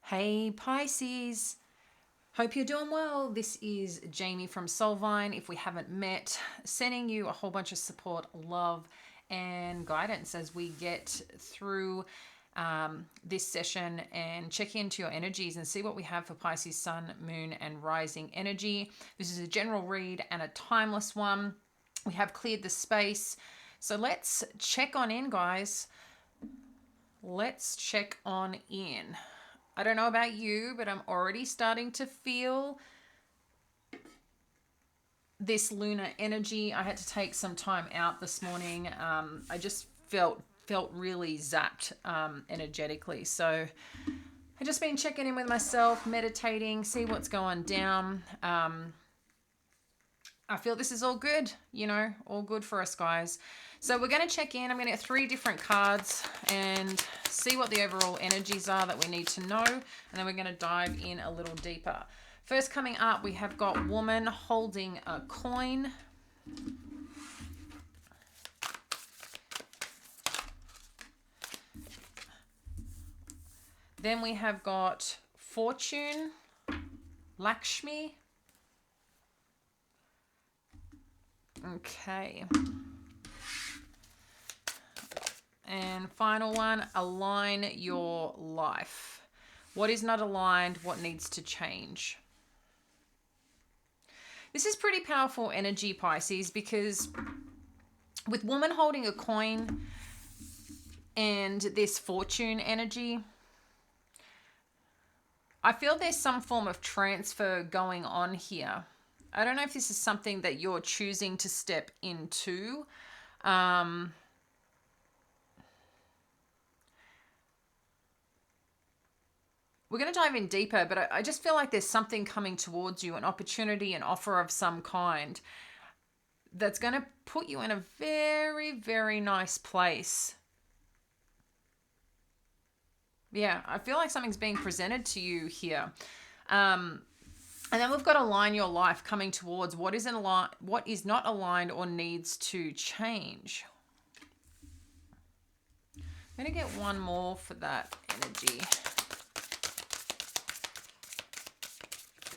Hey Pisces, hope you're doing well. This is Jamie from Soulvine. If we haven't met, sending you a whole bunch of support, love, and guidance as we get through this session and check into your energies and see what we have for Pisces Sun, Moon, and Rising energy. This is a general read and a timeless one. We have cleared the space. So let's check on in, guys. Let's check on in. I don't know about you, but I'm already starting to feel this lunar energy. I had to take some time out this morning. I just felt really zapped energetically. So I've just been checking in with myself, meditating, see what's going down. I feel this is all good, all good for us, guys. So we're going to check in. I'm going to get 3 different cards and see what the overall energies are that we need to know. And then we're going to dive in a little deeper. First coming up, we have got woman holding a coin. Then we have got fortune, Lakshmi. Okay. And final one, align your life. What is not aligned? What needs to change? This is pretty powerful energy, Pisces, because with woman holding a coin and this fortune energy, I feel there's some form of transfer going on here. I don't know if this is something that you're choosing to step into. We're going to dive in deeper, but I just feel like there's something coming towards you, an opportunity, an offer of some kind that's going to put you in a very, very nice place. Yeah, I feel like something's being presented to you here. And then we've got align your life coming towards what is not aligned or needs to change. I'm going to get one more for that energy.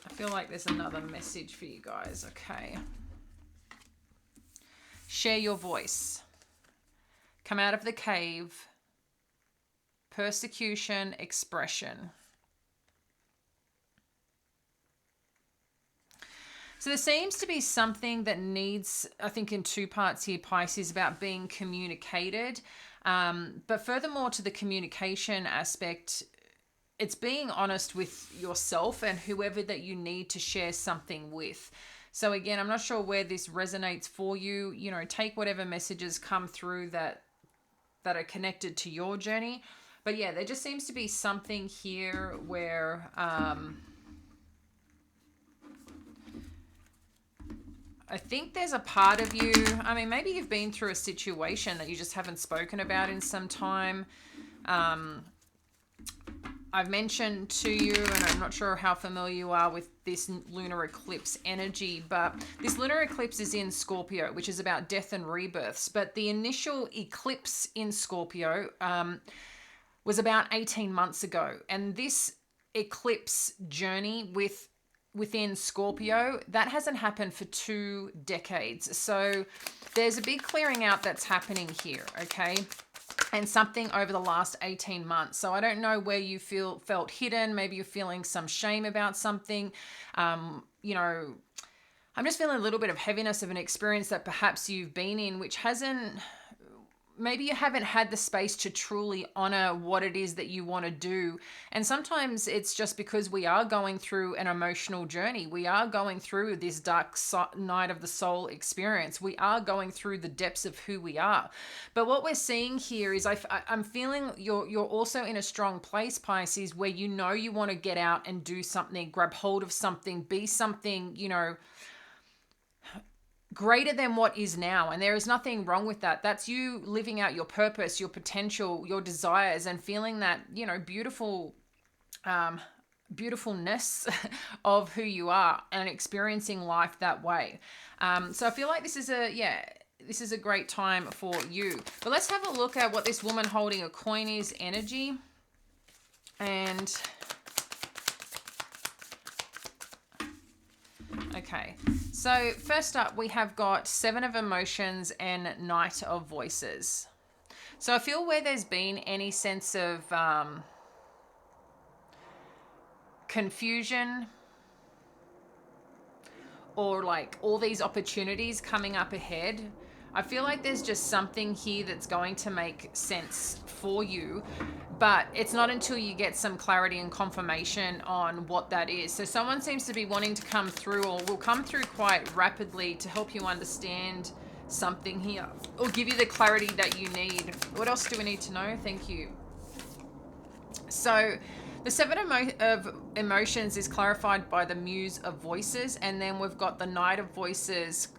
I feel like there's another message for you guys. Okay. Share your voice. Come out of the cave. Persecution, expression. So there seems to be something that needs, I think in 2 parts here, Pisces, about being communicated. But furthermore to the communication aspect, it's being honest with yourself and whoever that you need to share something with. So again, I'm not sure where this resonates for you. Take whatever messages come through that are connected to your journey. But yeah, there just seems to be something here where... I think there's a part of you, maybe you've been through a situation that you just haven't spoken about in some time. I've mentioned to you, and I'm not sure how familiar you are with this lunar eclipse energy, but this lunar eclipse is in Scorpio, which is about death and rebirths. But the initial eclipse in Scorpio was about 18 months ago. And this eclipse journey within Scorpio, that hasn't happened for 2 decades. So there's a big clearing out that's happening here, okay? And something over the last 18 months. So I don't know where you felt hidden. Maybe you're feeling some shame about something. I'm just feeling a little bit of heaviness of an experience that perhaps you've been in, which maybe you haven't had the space to truly honor what it is that you want to do. And sometimes it's just because we are going through an emotional journey. We are going through this dark night of the soul experience. We are going through the depths of who we are. But what we're seeing here is I'm feeling you're also in a strong place, Pisces, where you want to get out and do something, grab hold of something, be something, greater than what is now. And there is nothing wrong with that. That's you living out your purpose, your potential, your desires, and feeling that, beautifulness of who you are and experiencing life that way. So I feel like this is a great time for you. But let's have a look at what this woman holding a coin is energy. And Okay, so first up we have got Seven of Emotions and Knight of Voices. So I feel where there's been any sense of confusion or like all these opportunities coming up ahead, I feel like there's just something here that's going to make sense for you, but it's not until you get some clarity and confirmation on what that is. So someone seems to be wanting to come through, or will come through quite rapidly to help you understand something here or give you the clarity that you need. What else do we need to know? Thank you. So the Seven of Emotions is clarified by the Muse of Voices, and then we've got the Knight of Voices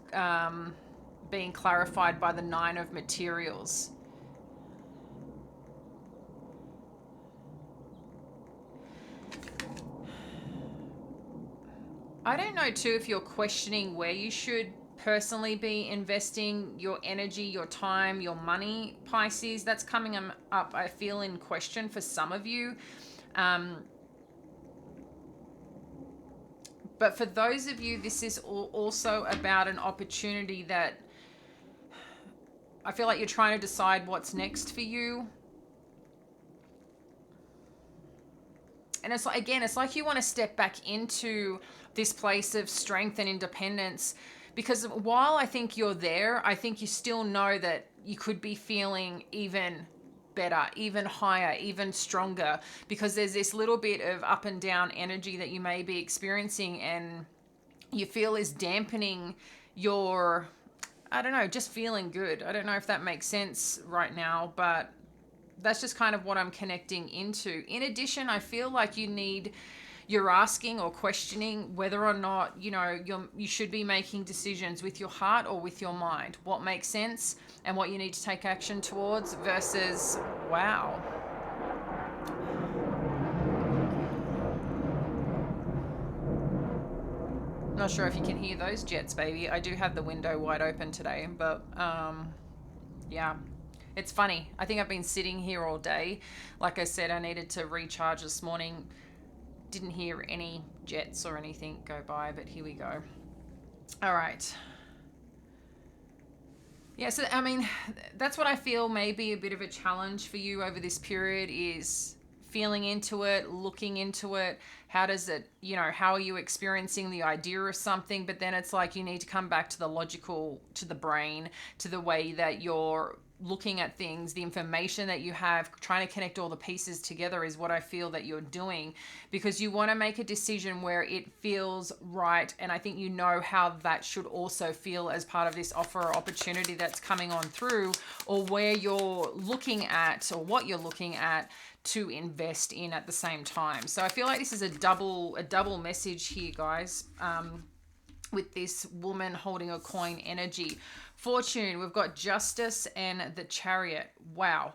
being clarified by the Nine of Materials. I don't know too if you're questioning where you should personally be investing your energy, your time, your money, Pisces. That's coming up, I feel, in question for some of you. But for those of you, this is also about an opportunity that I feel like you're trying to decide what's next for you. And it's like, again, it's like you want to step back into this place of strength and independence, because while I think you're there, I think you still know that you could be feeling even better, even higher, even stronger, because there's this little bit of up and down energy that you may be experiencing and you feel is dampening your, I don't know, just feeling good. I don't know if that makes sense right now, but that's just kind of what I'm connecting into. In addition, I feel like you're asking or questioning whether or not, you should be making decisions with your heart or with your mind. What makes sense and what you need to take action towards versus, wow. Not sure if you can hear those jets, baby. I do have the window wide open today, but yeah. It's funny. I think I've been sitting here all day. Like I said, I needed to recharge this morning. Didn't hear any jets or anything go by, but here we go. All right. Yeah, so I mean, that's what I feel may be a bit of a challenge for you over this period, is feeling into it, looking into it. How does it, how are you experiencing the idea of something? But then it's like you need to come back to the logical, to the brain, to the way that you're looking at things, the information that you have, trying to connect all the pieces together is what I feel that you're doing, because you want to make a decision where it feels right. And I think you know how that should also feel as part of this offer or opportunity that's coming on through, or where you're looking at or what you're looking at to invest in at the same time. So I feel like this is a double message here, guys, with this woman holding a coin energy. Fortune, we've got Justice and the Chariot. Wow.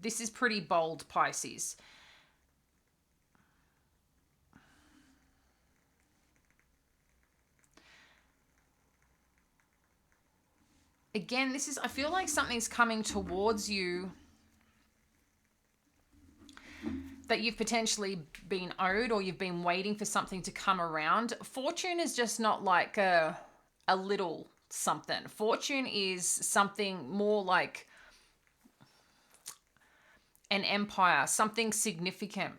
This is pretty bold, Pisces. Again, I feel like something's coming towards you that you've potentially been owed, or you've been waiting for something to come around. Fortune is just not like a little something. Fortune is something more like an empire, something significant.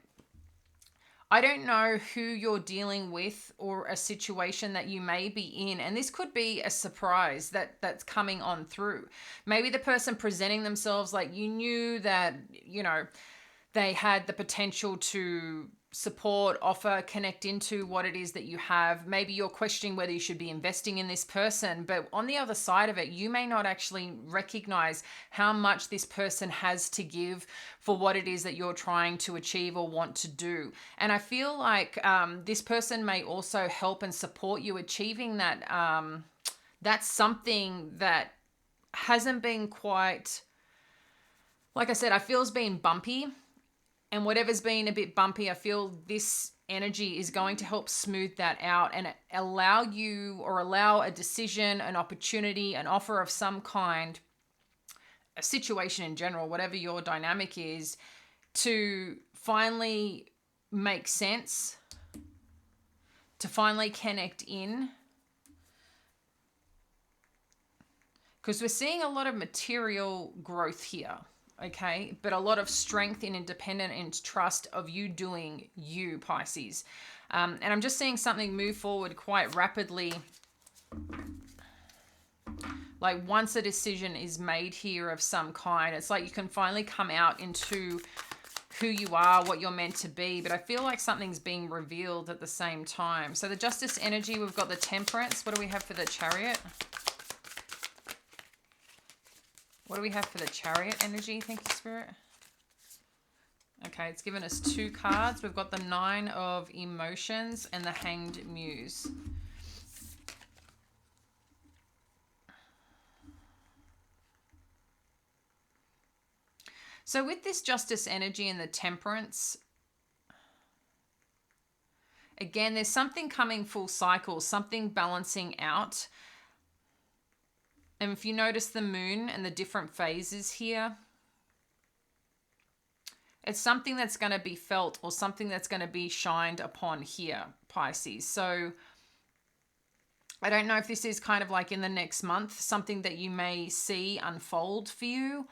I don't know who you're dealing with or a situation that you may be in, and this could be a surprise that's coming on through. Maybe the person presenting themselves like you knew that, they had the potential to support, offer, connect into what it is that you have. Maybe you're questioning whether you should be investing in this person, but on the other side of it, you may not actually recognize how much this person has to give for what it is that you're trying to achieve or want to do. And I feel like this person may also help and support you achieving that. That's something that hasn't been quite, like I said, I feel it's been bumpy. And whatever's been a bit bumpy, I feel this energy is going to help smooth that out and allow you, or allow a decision, an opportunity, an offer of some kind, a situation in general, whatever your dynamic is, to finally make sense to finally connect in. Because we're seeing a lot of material growth here, okay? But a lot of strength and independence and trust of you doing you, Pisces. And I'm just seeing something move forward quite rapidly. Like once a decision is made here of some kind, it's like you can finally come out into who you are, what you're meant to be. But I feel like something's being revealed at the same time. So the Justice energy, we've got the Temperance. What do we have for the Chariot? What do we have for the Chariot energy? Thank you, Spirit. Okay, it's given us 2 cards. We've got the 9 of Emotions and the Hanged Muse. So with this Justice energy and the Temperance, again, there's something coming full cycle, something balancing out. And if you notice the moon and the different phases here, it's something that's going to be felt or something that's going to be shined upon here, Pisces. So I don't know if this is kind of like in the next month, something that you may see unfold for you.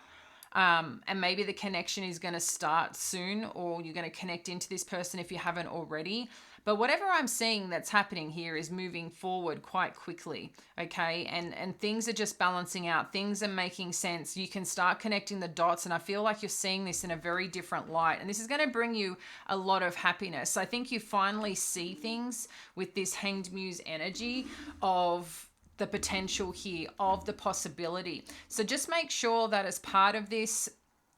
And maybe the connection is going to start soon, or you're going to connect into this person if you haven't already. But whatever I'm seeing that's happening here is moving forward quite quickly, okay? And things are just balancing out. Things are making sense. You can start connecting the dots, and I feel like you're seeing this in a very different light. And this is going to bring you a lot of happiness. I think you finally see things with this Hanged Muse energy of the potential here, of the possibility. So just make sure that as part of this,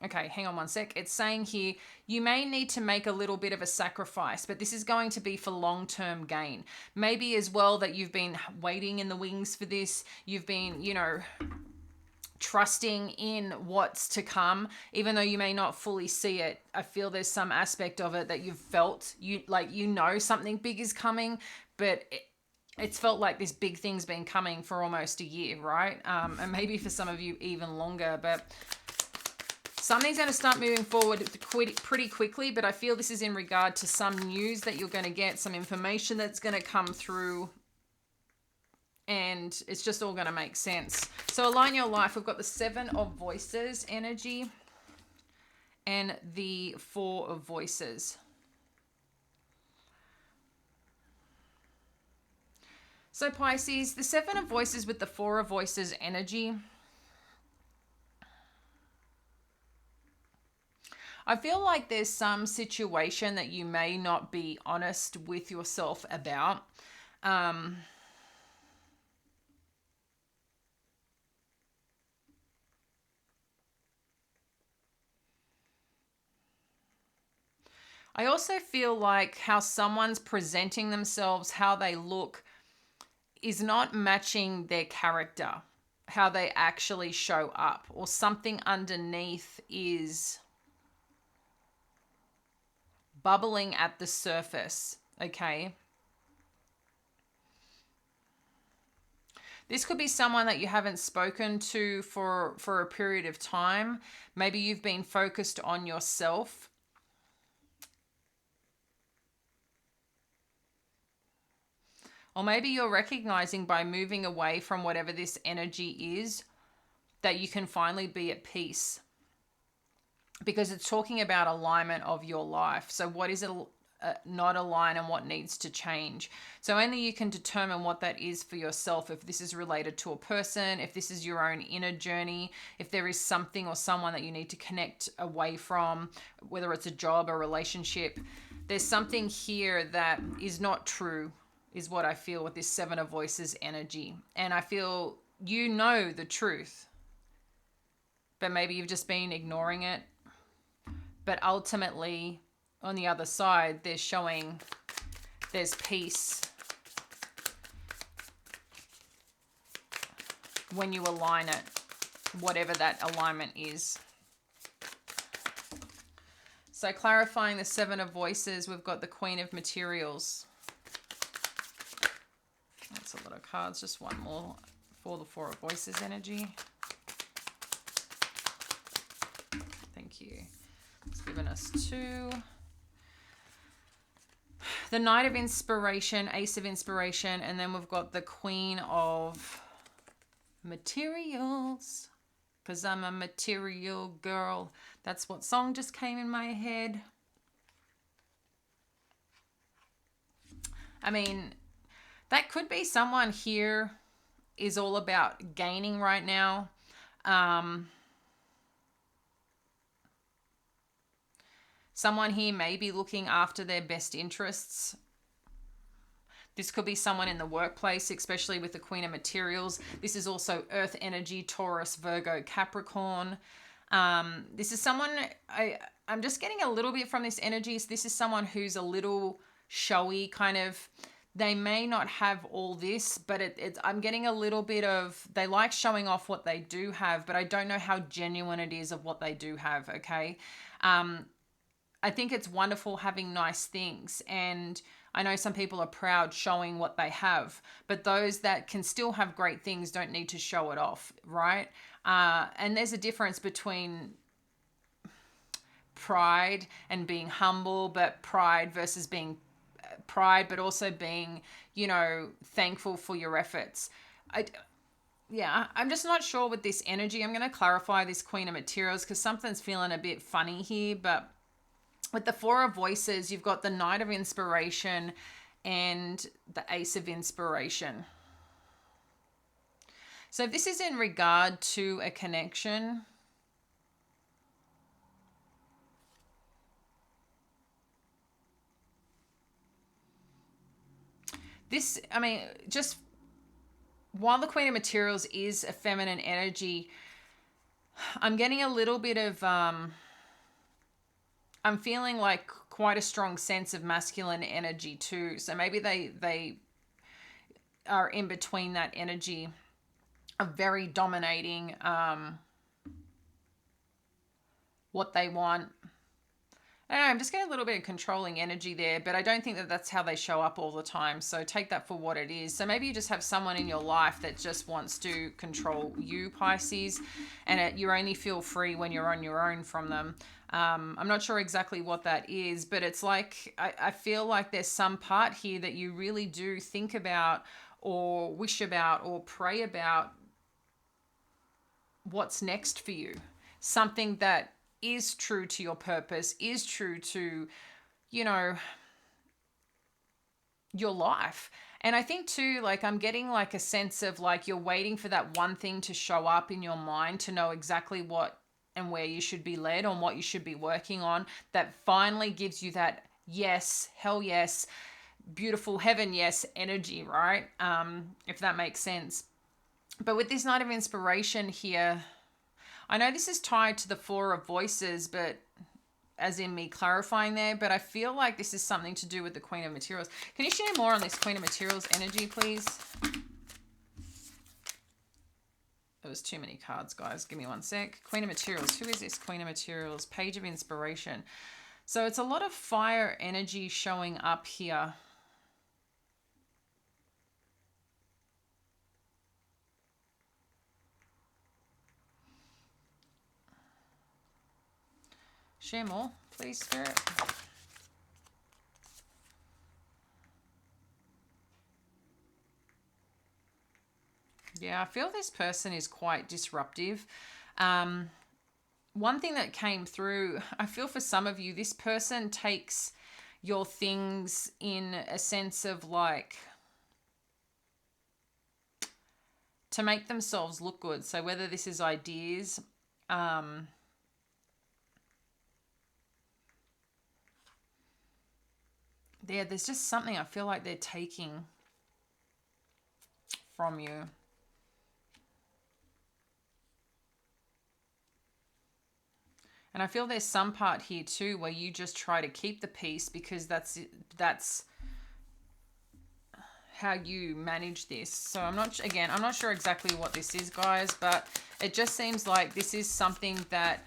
okay, hang on one sec. It's saying here, you may need to make a little bit of a sacrifice, but this is going to be for long-term gain. Maybe as well that you've been waiting in the wings for this. You've been, you know, trusting in what's to come, even though you may not fully see it. I feel there's some aspect of it that you've felt, you know something big is coming, but it's felt like this big thing's been coming for almost a year, right? And maybe for some of you even longer, but something's going to start moving forward pretty quickly. But I feel this is in regard to some news that you're going to get, some information that's going to come through, and it's just all going to make sense. So align your life. We've got the 7 of Voices energy and the 4 of Voices. So Pisces, the 7 of Voices with the 4 of Voices energy. I feel like there's some situation that you may not be honest with yourself about. I also feel like how someone's presenting themselves, how they look, is not matching their character, how they actually show up, or something underneath is bubbling at the surface, okay? This could be someone that you haven't spoken to for a period of time. Maybe you've been focused on yourself. Or maybe you're recognizing by moving away from whatever this energy is that you can finally be at peace. Because it's talking about alignment of your life. So what is it not align and what needs to change? So only you can determine what that is for yourself. If this is related to a person, if this is your own inner journey, if there is something or someone that you need to connect away from, whether it's a job or relationship, there's something here that is not true, is what I feel with this 7 of Voices energy. And I feel you know the truth, but maybe you've just been ignoring it. But ultimately, on the other side, they're showing there's peace when you align it, whatever that alignment is. So clarifying the 7 of Voices, we've got the Queen of Materials. That's a lot of cards, just one more for the 4 of Voices energy. Thank you. It's given us 2. the Knight of Inspiration, Ace of Inspiration, and then we've got the Queen of Materials, because I'm a material girl. That's what song just came in my head. I mean, that could be someone here is all about gaining right now. Someone here may be looking after their best interests. This could be someone in the workplace, especially with the Queen of Materials. This is also Earth energy, Taurus, Virgo, Capricorn. This is someone, I'm just getting a little bit from this energy. So this is someone who's a little showy, kind of. They may not have all this, but I'm getting a little bit of, they like showing off what they do have, but I don't know how genuine it is of what they do have, okay? I think it's wonderful having nice things, and I know some people are proud showing what they have, but those that can still have great things don't need to show it off, right? And there's a difference between pride and being humble, but pride versus being pride, but also being, you know, thankful for your efforts. I'm just not sure with this energy. I'm going to clarify this Queen of Materials because something's feeling a bit funny here, but with the Four of Voices, you've got the Knight of Inspiration and the Ace of Inspiration. So if this is in regard to a connection, this, I mean, just while the Queen of Materials is a feminine energy, I'm getting a little bit of, I'm feeling like quite a strong sense of masculine energy too. So maybe they are in between that energy of very dominating what they want. I don't know, I'm just getting a little bit of controlling energy there, but I don't think that that's how they show up all the time. So take that for what it is. So maybe you just have someone in your life that just wants to control you, Pisces, and you only feel free when you're on your own from them. I'm not sure exactly what that is, but it's like, I feel like there's some part here that you really do think about or wish about or pray about what's next for you. Something that is true to your purpose, is true to, you know, your life. And I think too, like, I'm getting like a sense of like you're waiting for that one thing to show up in your mind to know exactly what and where you should be led on, what you should be working on, that finally gives you that yes, hell yes, beautiful heaven yes energy, right? If that makes sense. But with this Knight of Inspiration here, I know this is tied to the Four of Voices, but as in me clarifying there, but I feel like this is something to do with the Queen of Materials. Can you share more on this Queen of Materials energy, please? There was too many cards, guys. Give me one sec. Queen of Materials. Who is this Queen of Materials? Page of Inspiration. So it's a lot of fire energy showing up here. Share more, please, Spirit. Yeah, I feel this person is quite disruptive. One thing that came through, I feel for some of you, this person takes your things in a sense of like to make themselves look good. So whether this is ideas, there's just something I feel like they're taking from you. And I feel there's some part here too where you just try to keep the peace because that's how you manage this. So I'm not sure exactly what this is, guys, but it just seems like this is something that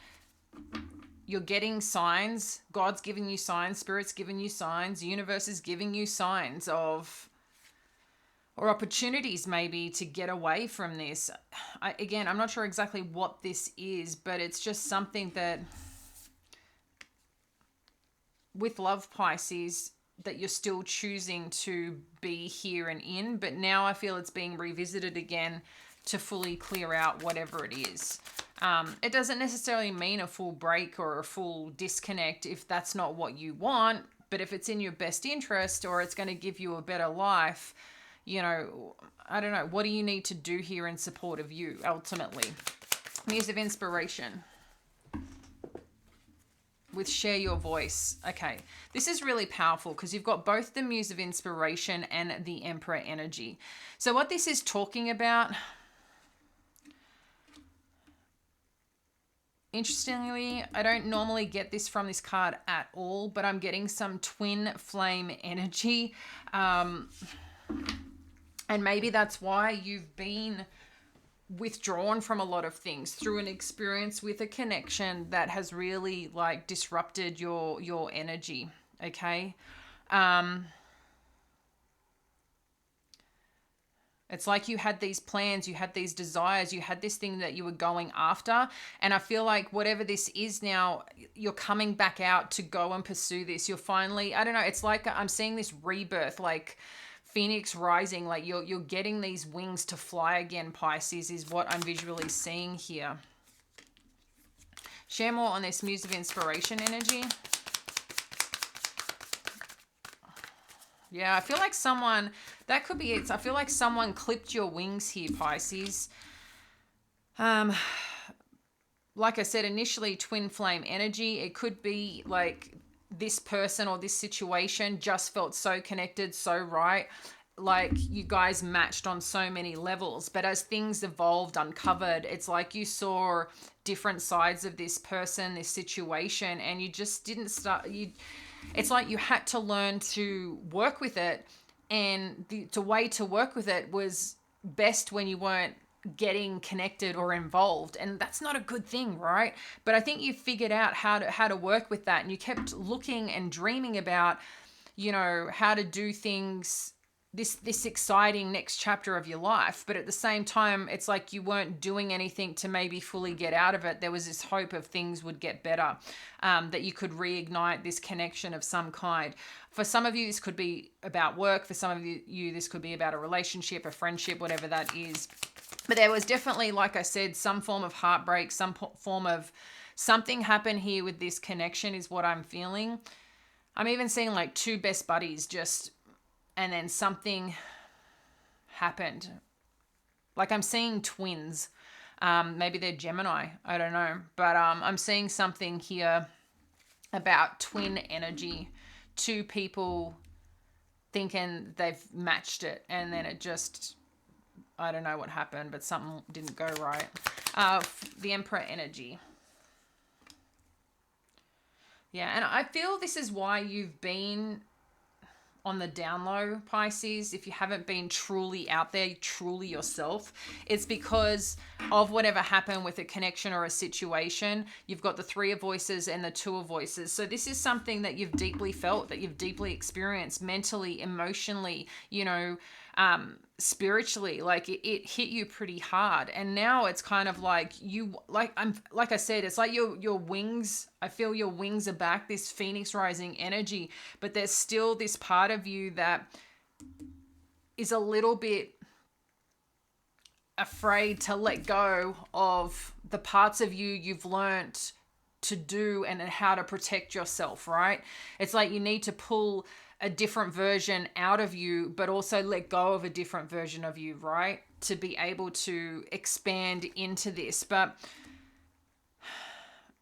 you're getting signs. God's giving you signs, Spirit's giving you signs, universe is giving you signs of, or opportunities maybe to get away from this. I'm not sure exactly what this is, but it's just something that with love, Pisces, that you're still choosing to be here and in, but now I feel it's being revisited again to fully clear out whatever it is. It doesn't necessarily mean a full break or a full disconnect if that's not what you want, but if it's in your best interest or it's going to give you a better life, you know, I don't know, what do you need to do here in support of you ultimately? Muse of inspiration with share your voice. Okay, this is really powerful because you've got both the Muse of inspiration and the Emperor energy. So what this is talking about, interestingly, I don't normally get this from this card at all, but I'm getting some twin flame energy. And maybe that's why you've been withdrawn from a lot of things through an experience with a connection that has really like disrupted your energy. Okay. It's like you had these plans, you had these desires, you had this thing that you were going after. And I feel like whatever this is now, you're coming back out to go and pursue this. You're finally, I don't know, it's like I'm seeing this rebirth, like Phoenix rising, like you're getting these wings to fly again, Pisces, is what I'm visually seeing here. Share more on this Muse of inspiration energy. Yeah, I feel like someone, that could be it. I feel like someone clipped your wings here, Pisces. Like I said, initially twin flame energy. It could be like this person or this situation just felt so connected, so right. Like you guys matched on so many levels. But as things evolved, uncovered, it's like you saw different sides of this person, this situation, and you just didn't start... It's like you had to learn to work with it, and the way to work with it was best when you weren't getting connected or involved, and that's not a good thing, right? But I think you figured out how to work with that, and you kept looking and dreaming about, you know, how to do things, this exciting next chapter of your life. But at the same time, it's like you weren't doing anything to maybe fully get out of it. There was this hope of things would get better, that you could reignite this connection of some kind. For some of you, this could be about work. For some of you, this could be about a relationship, a friendship, whatever that is. But there was definitely, like I said, some form of heartbreak, some form of something happened here with this connection is what I'm feeling. I'm even seeing like two best buddies just... and then something happened. Like I'm seeing twins. Maybe they're Gemini. I don't know. But I'm seeing something here about twin energy. Two people thinking they've matched it. And then it just... I don't know what happened, but something didn't go right. The Emperor energy. Yeah, and I feel this is why you've been... on the down low, Pisces. If you haven't been truly out there, truly yourself, it's because of whatever happened with a connection or a situation. You've got the Three of Voices and the Two of Voices. So this is something that you've deeply felt, that you've deeply experienced mentally, emotionally, you know, spiritually. Like it hit you pretty hard, and now it's kind of like like I said, it's like your wings, I feel your wings are back, this Phoenix rising energy, but there's still this part of you that is a little bit afraid to let go of the parts of you've learnt to do and how to protect yourself, right? It's like you need to pull a different version out of you, but also let go of a different version of you, right? To be able to expand into this. But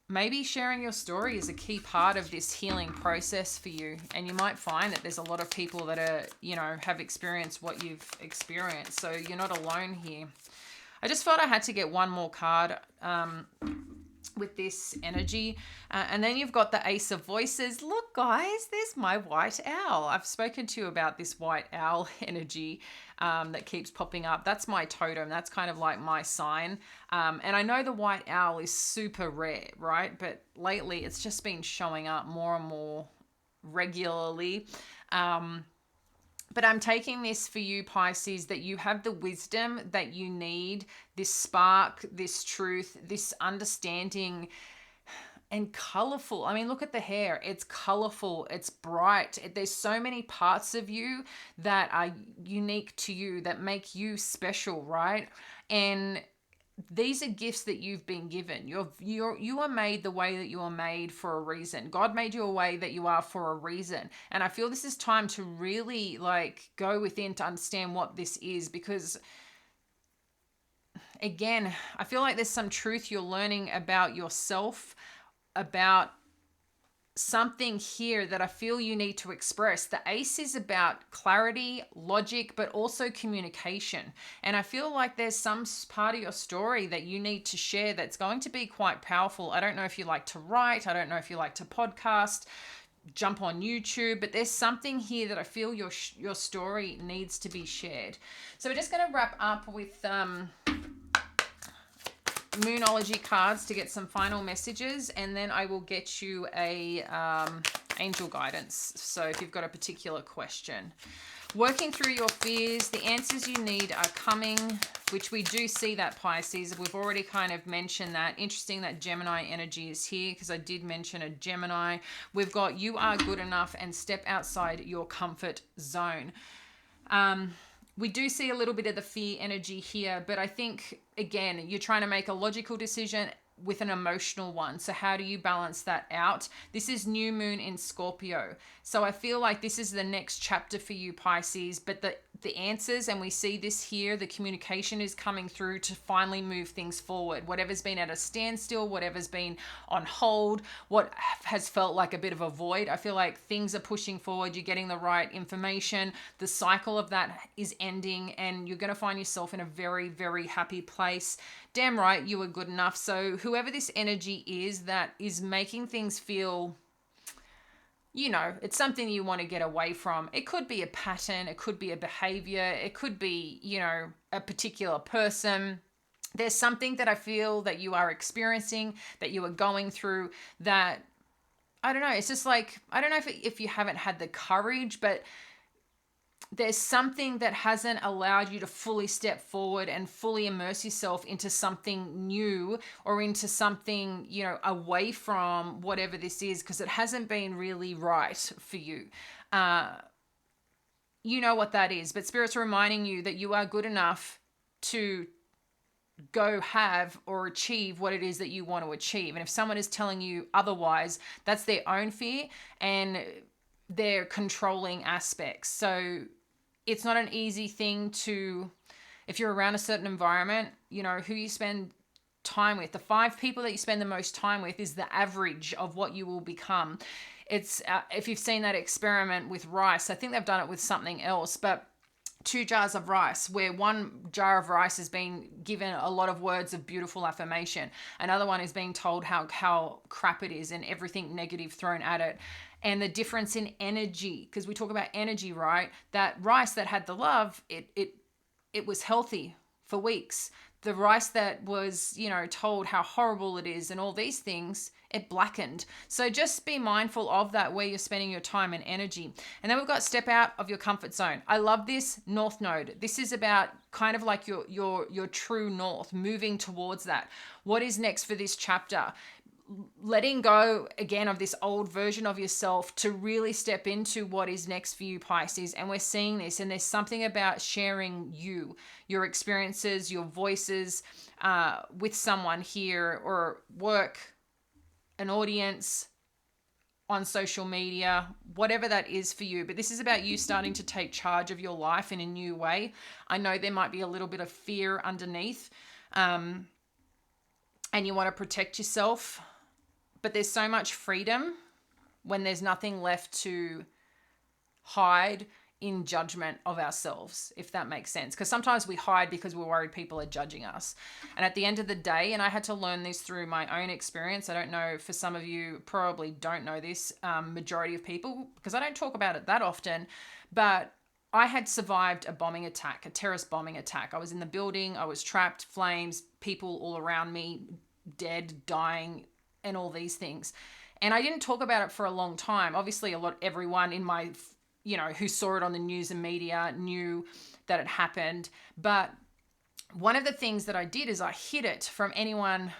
maybe sharing your story is a key part of this healing process for you. And you might find that there's a lot of people that are, you know, have experienced what you've experienced. So you're not alone here. I just felt I had to get one more card with this energy. And then you've got the Ace of Voices. Look, guys, there's my white owl. I've spoken to you about this white owl energy that keeps popping up. That's my totem. That's kind of like my sign. And I know the white owl is super rare, right? But lately it's just been showing up more and more regularly. But I'm taking this for you, Pisces, that you have the wisdom that you need, this spark, this truth, this understanding and colorful. I mean, look at the hair. It's colorful. It's bright. There's so many parts of you that are unique to you, that make you special, right? And these are gifts that you've been given. You are made the way that you are made for a reason. God made you a way that you are for a reason. And I feel this is time to really like go within to understand what this is, because again, I feel like there's some truth you're learning about yourself, about something here that I feel you need to express. The ace is about clarity, logic, but also communication. And I feel like there's some part of your story that you need to share that's going to be quite powerful. I don't know if you like to write, I don't know if you like to podcast, jump on YouTube, but there's something here that I feel your story needs to be shared. So we're just going to wrap up with Moonology cards to get some final messages, and then I will get you a angel guidance. So if you've got a particular question, working through your fears, the answers you need are coming, which we do see that, Pisces. We've already kind of mentioned that. Interesting that Gemini energy is here, because I did mention a Gemini. We've got you are good enough and step outside your comfort zone. We do see a little bit of the fear energy here, but I think, again, you're trying to make a logical decision with an emotional one. So how do you balance that out? This is new moon in Scorpio. So I feel like this is the next chapter for you, Pisces, but the answers, and we see this here, the communication is coming through to finally move things forward. Whatever's been at a standstill, whatever's been on hold, what has felt like a bit of a void, I feel like things are pushing forward. You're getting the right information. The cycle of that is ending, and you're going to find yourself in a very, very happy place. Damn right, you are good enough. So whoever this energy is that is making things feel, you know, it's something you want to get away from. It could be a pattern, it could be a behavior, it could be, you know, a particular person. There's something that I feel that you are experiencing, that you are going through, that, I don't know, it's just like, I don't know if you haven't had the courage, but there's something that hasn't allowed you to fully step forward and fully immerse yourself into something new, or into something, you know, away from whatever this is, because it hasn't been really right for you. You know what that is, but Spirit's reminding you that you are good enough to go have or achieve what it is that you want to achieve. And if someone is telling you otherwise, that's their own fear and their controlling aspects. So it's not an easy thing to, if you're around a certain environment, you know, who you spend time with. The 5 people that you spend the most time with is the average of what you will become. It's, if you've seen that experiment with rice, I think they've done it with something else, but 2 jars of rice, where one jar of rice has been given a lot of words of beautiful affirmation. Another one is being told how crap it is and everything negative thrown at it. And the difference in energy, because we talk about energy, right? That rice that had the love, it was healthy for weeks. The rice that was, you know, told how horrible it is and all these things, it blackened. So just be mindful of that, where you're spending your time and energy. And then we've got step out of your comfort zone. I love this North Node. This is about kind of like your true north, moving towards that. What is next for this chapter? Letting go again of this old version of yourself to really step into what is next for you, Pisces. And we're seeing this, and there's something about sharing your experiences, your voices with someone here, or work, an audience, on social media, whatever that is for you. But this is about you starting to take charge of your life in a new way. I know there might be a little bit of fear underneath, and you want to protect yourself. But there's so much freedom when there's nothing left to hide in judgment of ourselves, if that makes sense. Because sometimes we hide because we're worried people are judging us. And at the end of the day, and I had to learn this through my own experience, I don't know, for some of you probably don't know this, majority of people, because I don't talk about it that often, but I had survived a bombing attack, a terrorist bombing attack. I was in the building, I was trapped, flames, people all around me, dead, dying, and all these things. And I didn't talk about it for a long time. Obviously, everyone in my, you know, who saw it on the news and media knew that it happened. But one of the things that I did is I hid it from anyone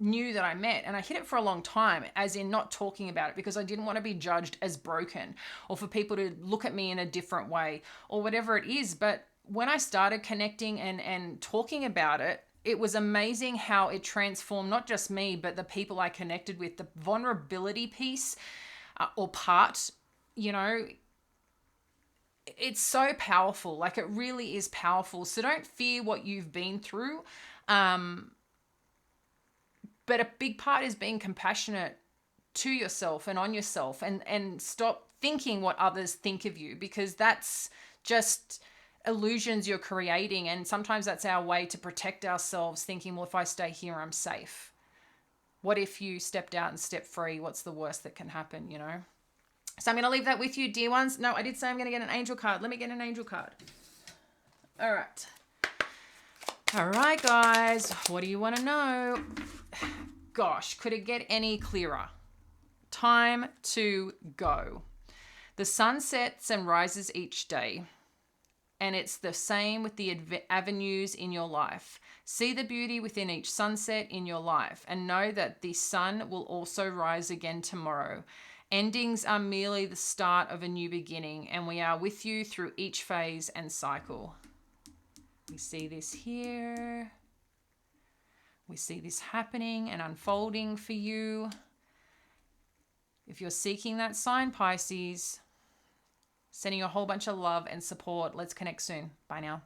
new that I met, and I hid it for a long time, as in not talking about it because I didn't want to be judged as broken or for people to look at me in a different way or whatever it is. But when I started connecting and talking about it, it was amazing how it transformed not just me, but the people I connected with. The vulnerability piece or part, you know, it's so powerful. Like, it really is powerful. So don't fear what you've been through. But a big part is being compassionate to yourself and on yourself, and stop thinking what others think of you, because that's just illusions you're creating. And sometimes that's our way to protect ourselves, thinking, well, if I stay here, I'm safe. What if you stepped out and stepped free? What's the worst that can happen, you know? So I'm going to leave that with you, dear ones. No, I did say I'm going to get an angel card. Let me get an angel card. All right. All right, guys. What do you want to know? Gosh, could it get any clearer? Time to go. The sun sets and rises each day, and it's the same with the avenues in your life. See the beauty within each sunset in your life, and know that the sun will also rise again tomorrow. Endings are merely the start of a new beginning, and we are with you through each phase and cycle. We see this here. We see this happening and unfolding for you. If you're seeking that sign, Pisces, sending you a whole bunch of love and support. Let's connect soon. Bye now.